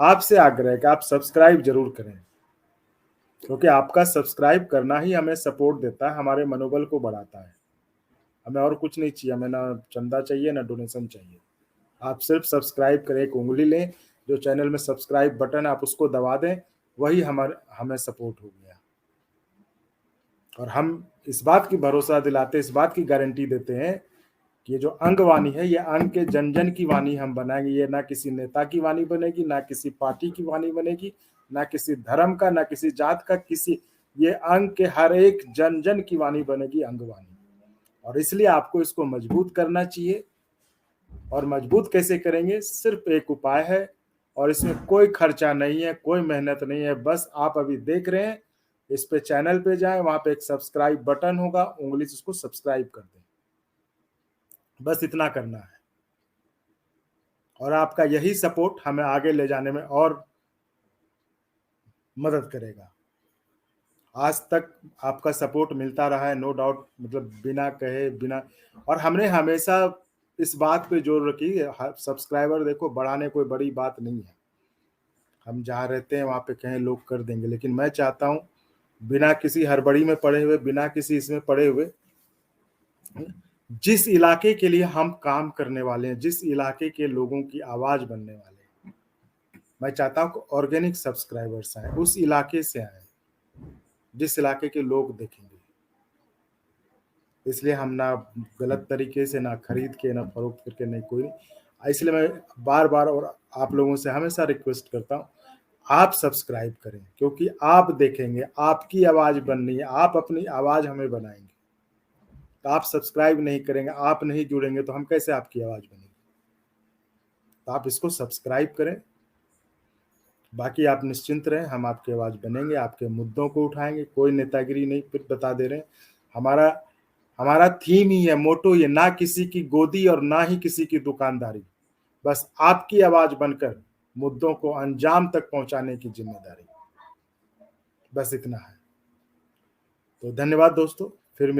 आपसे आग्रह है कि आप सब्सक्राइब ज़रूर करें, क्योंकि आपका सब्सक्राइब करना ही हमें सपोर्ट देता है, हमारे मनोबल को बढ़ाता है। हमें और कुछ नहीं चाहिए, हमें ना चंदा चाहिए, ना डोनेशन चाहिए। आप सिर्फ सब्सक्राइब करें, एक उँगली लें, जो चैनल में सब्सक्राइब बटन है आप उसको दबा दें, वही हमें सपोर्ट हो गया। और हम इस बात की भरोसा दिलाते, इस बात की गारंटी देते हैं कि ये जो अंग वाणी है, ये अंग के जन-जन की वाणी हम बनाएँगे। ये ना किसी नेता की वाणी बनेगी, ना किसी पार्टी की वाणी बनेगी, ना किसी धर्म का, ना किसी जात का, किसी ये अंग के हर एक जन-जन की वाणी बनेगी, अंग वाणी। और इसलिए आपको इसको मजबूत करना चाहिए। और मजबूत कैसे करेंगे? सिर्फ एक उपाय है और इसमें कोई खर्चा नहीं है, कोई मेहनत नहीं है। बस आप अभी देख रहे हैं, इस पे चैनल पे जाएँ, वहाँ पे एक सब्सक्राइब बटन होगा, उँगली से उसको सब्सक्राइब कर दें। बस इतना करना है। और आपका यही सपोर्ट हमें आगे ले जाने में और मदद करेगा। आज तक आपका सपोर्ट मिलता रहा है, नो डाउट, मतलब बिना कहे, बिना। और हमने हमेशा इस बात पे जोर रखी है, सब्सक्राइबर देखो बढ़ाने कोई बड़ी बात नहीं है। हम जहाँ रहते हैं वहाँ पे कहें लोग कर देंगे, लेकिन मैं चाहता हूँ बिना किसी हड़बड़ी में पड़े हुए, बिना किसी इसमें पड़े हुए, जिस इलाके के लिए हम काम करने वाले हैं, जिस इलाके के लोगों की आवाज़ बनने वाले हैं, मैं चाहता हूँ कि ऑर्गेनिक सब्सक्राइबर्स आएँ, उस इलाके से आएँ, जिस इलाके के लोग देखेंगे। इसलिए हम ना गलत तरीके से, ना खरीद के, ना फ़रोख्त करके, नहीं कोई नहीं। इसलिए मैं बार-बार और आप लोगों से हमेशा रिक्वेस्ट करता हूँ, आप सब्सक्राइब करें, क्योंकि आप देखेंगे, आपकी आवाज़ बननी है, आप अपनी आवाज़ हमें बनाएँगे। तो आप सब्सक्राइब नहीं करेंगे, आप नहीं जुड़ेंगे तो हम कैसे आपकी आवाज़ बनेगी? तो आप इसको सब्सक्राइब करें। बाकी आप निश्चिंत रहें, हम आपकी आवाज़ बनेंगे, आपके मुद्दों को उठाएँगे, कोई नेतागिरी नहीं, फिर बता दे रहे हैं। हमारा हमारा थीम ही है, मोटो ये, ना किसी की गोदी और ना ही किसी की दुकानदारी। बस आपकी आवाज़ बनकर मुद्दों को अंजाम तक पहुँचाने की ज़िम्मेदारी। बस इतना है। तो धन्यवाद दोस्तों, फिर मिल